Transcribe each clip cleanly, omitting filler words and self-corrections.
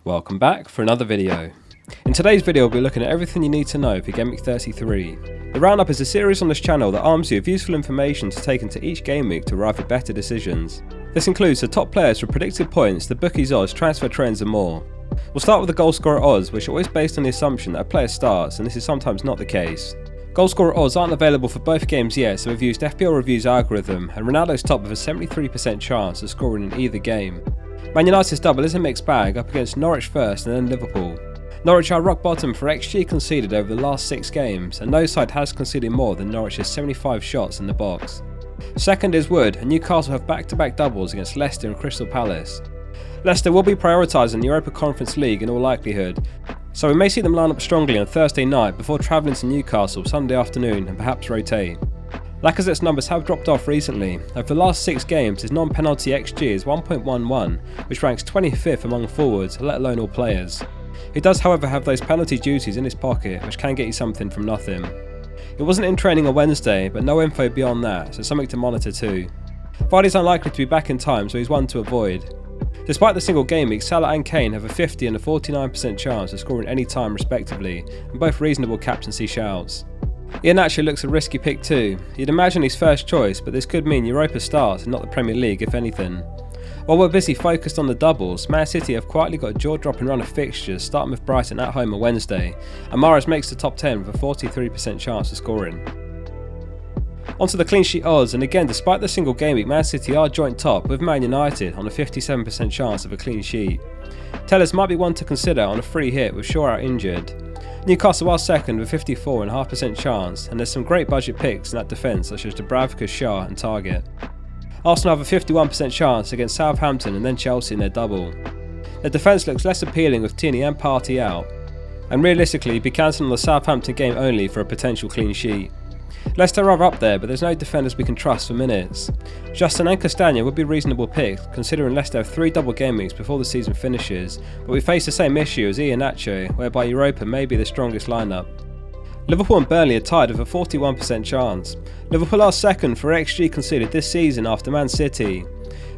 Welcome back for another video. In today's video we'll be looking at everything you need to know for Gameweek 33. The Roundup is a series on this channel that arms you with useful information to take into each game week to arrive at better decisions. This includes the top players for predicted points, the bookies odds, transfer trends and more. We'll start with the Goalscorer Odds, which are always based on the assumption that a player starts, and this is sometimes not the case. Goalscorer Odds aren't available for both games yet, so we've used FPL Review's algorithm, and Ronaldo's top with a 73% chance of scoring in either game. Man United's double is a mixed bag, up against Norwich first and then Liverpool. Norwich are rock bottom for XG conceded over the last 6 games, and no side has conceded more than Norwich's 75 shots in the box. Second is Wood, and Newcastle have back-to-back doubles against Leicester and Crystal Palace. Leicester will be prioritising the Europa Conference League in all likelihood, so we may see them line up strongly on Thursday night before travelling to Newcastle Sunday afternoon and perhaps rotate. Lacazette's numbers have dropped off recently. Over the last 6 games his non-penalty XG is 1.11, which ranks 25th among forwards, let alone all players. He does however have those penalty duties in his pocket, which can get you something from nothing. It wasn't in training on Wednesday, but no info beyond that, so something to monitor too. Vardy's unlikely to be back in time, so he's one to avoid. Despite the single game week, Salah and Kane have a 50 and a 49% chance of scoring any time respectively, and both reasonable captaincy shouts. Iheanacho looks a risky pick too. You'd imagine he's first choice, but this could mean Europa starts and not the Premier League if anything. While we're busy focused on the doubles, Man City have quietly got a jaw-dropping run of fixtures, starting with Brighton at home on Wednesday, and Mahrez makes the top 10 with a 43% chance of scoring. Onto the clean sheet odds, and again despite the single game week, Man City are joint top with Man United on a 57% chance of a clean sheet. Tellers might be one to consider on a free hit with Shaw out injured. Newcastle are second with 54.5% chance, and there's some great budget picks in that defence such as Dubravka, Shaw and Target. Arsenal have a 51% chance against Southampton and then Chelsea in their double. Their defence looks less appealing with Tierney and Partey out, and realistically be cancelling the Southampton game only for a potential clean sheet. Leicester are up there, but there's no defenders we can trust for minutes. Justin and Castagna would be reasonable picks, considering Leicester have 3 double game weeks before the season finishes, but we face the same issue as Iheanacho, whereby Europa may be the strongest lineup. Liverpool and Burnley are tied with a 41% chance. Liverpool are second for XG conceded this season after Man City.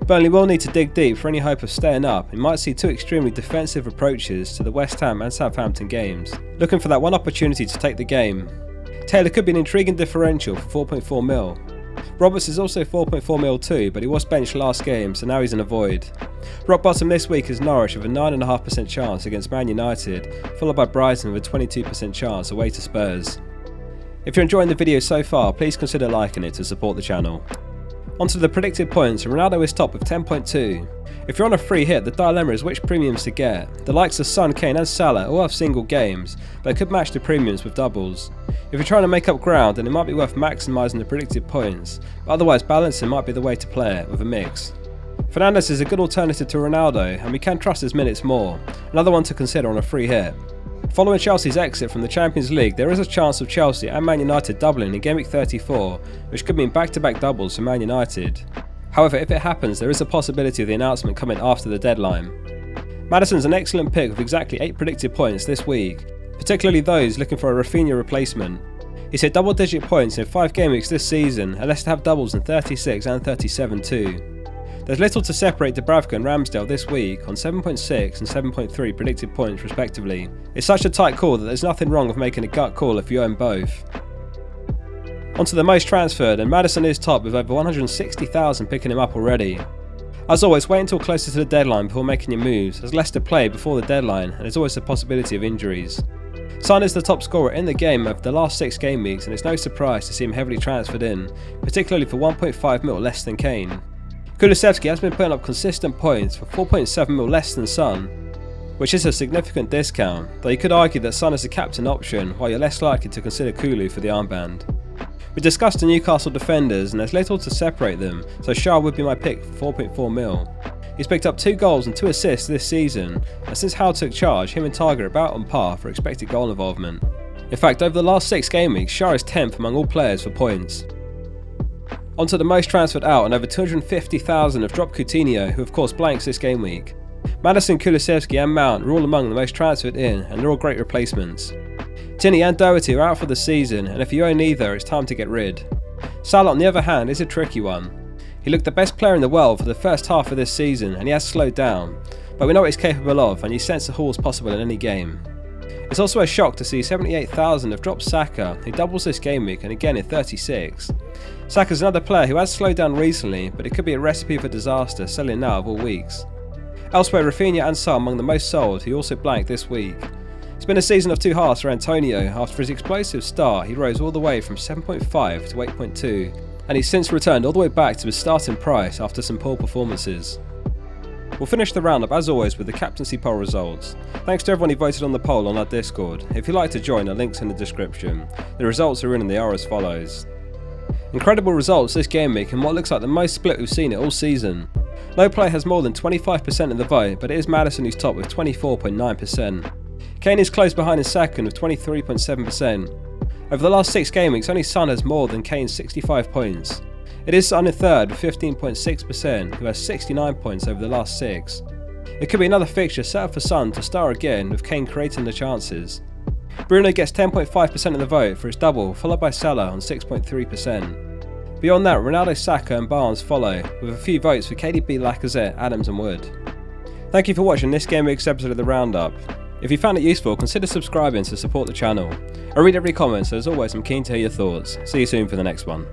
Burnley will need to dig deep for any hope of staying up and might see 2 extremely defensive approaches to the West Ham and Southampton games, looking for that one opportunity to take the game. Taylor could be an intriguing differential for 4.4 mil. Roberts is also 4.4 mil too, but he was benched last game, so now he's in a void. Rock bottom this week is Norwich with a 9.5% chance against Man United, followed by Brighton with a 22% chance away to Spurs. If you're enjoying the video so far, please consider liking it to support the channel. Onto the predicted points, Ronaldo is top with 10.2. If you're on a free hit, the dilemma is which premiums to get. The likes of Son, Kane and Salah all have single games, but could match the premiums with doubles. If you're trying to make up ground, then it might be worth maximising the predicted points, but otherwise balancing might be the way to play it with a mix. Fernandes is a good alternative to Ronaldo, and we can trust his minutes more, another one to consider on a free hit. Following Chelsea's exit from the Champions League, there is a chance of Chelsea and Man United doubling in Gameweek 34, which could mean back-to-back doubles for Man United. However, if it happens, there is a possibility of the announcement coming after the deadline. Maddison's an excellent pick with exactly 8 predicted points this week, particularly those looking for a Rafinha replacement. He's hit double-digit points in 5 game weeks this season, and Leicester have doubles in 36 and 37 too. There's little to separate Dubravka and Ramsdale this week on 7.6 and 7.3 predicted points respectively. It's such a tight call that there's nothing wrong with making a gut call if you own both. Onto the most transferred, and Maddison is top with over 160,000 picking him up already. As always, wait until closer to the deadline before making your moves, as Leicester play before the deadline and there's always a possibility of injuries. Son is the top scorer in the game over the last 6 game weeks, and it's no surprise to see him heavily transferred in, particularly for 1.5 mil less than Kane. Kulusevski has been putting up consistent points for 4.7 mil less than Son, which is a significant discount, though you could argue that Son is a captain option while you're less likely to consider Kulu for the armband. We discussed the Newcastle defenders and there's little to separate them, so Shaw would be my pick for 4.4 mil. He's picked up 2 goals and 2 assists this season, and since Howe took charge, him and Target are about on par for expected goal involvement. In fact, over the last 6 game weeks, Shaw is 10th among all players for points. Onto the most transferred out, and over 250,000 have dropped Coutinho, who of course blanks this game week. Maddison, Kulusevski and Mount are all among the most transferred in, and they're all great replacements. Tierney and Doherty are out for the season, and if you own either, it's time to get rid. Salah on the other hand is a tricky one. He looked the best player in the world for the first half of this season, and he has slowed down, but we know what he's capable of and you sense the haul's possible in any game. It's also a shock to see 78,000 have dropped Saka, who doubles this game week and again in 36. Saka's another player who has slowed down recently, but it could be a recipe for disaster selling now of all weeks. Elsewhere, Rafinha and Son among the most sold, who also blanked this week. It's been a season of two halves for Antonio. After his explosive start, he rose all the way from 7.5 to 8.2, and he's since returned all the way back to his starting price after some poor performances. We'll finish the roundup as always with the captaincy poll results. Thanks to everyone who voted on the poll on our Discord. If you'd like to join, a link's in the description. The results are in and they are as follows. Incredible results this game week in what looks like the most split we've seen it all season. No player has more than 25% of the vote, but it is Maddison who's top with 24.9%. Kane is close behind in second with 23.7%. Over the last 6 game weeks, only Son has more than Kane's 65 points. It is Son in third with 15.6%, who has 69 points over the last 6. It could be another fixture set up for Son to star again, with Kane creating the chances. Bruno gets 10.5% of the vote for his double, followed by Salah on 6.3%. Beyond that, Ronaldo, Saka and Barnes follow, with a few votes for KDB, Lacazette, Adams and Wood. Thank you for watching this Game Week's episode of the Roundup. If you found it useful, consider subscribing to support the channel. I read every comment, so as always I'm keen to hear your thoughts. See you soon for the next one.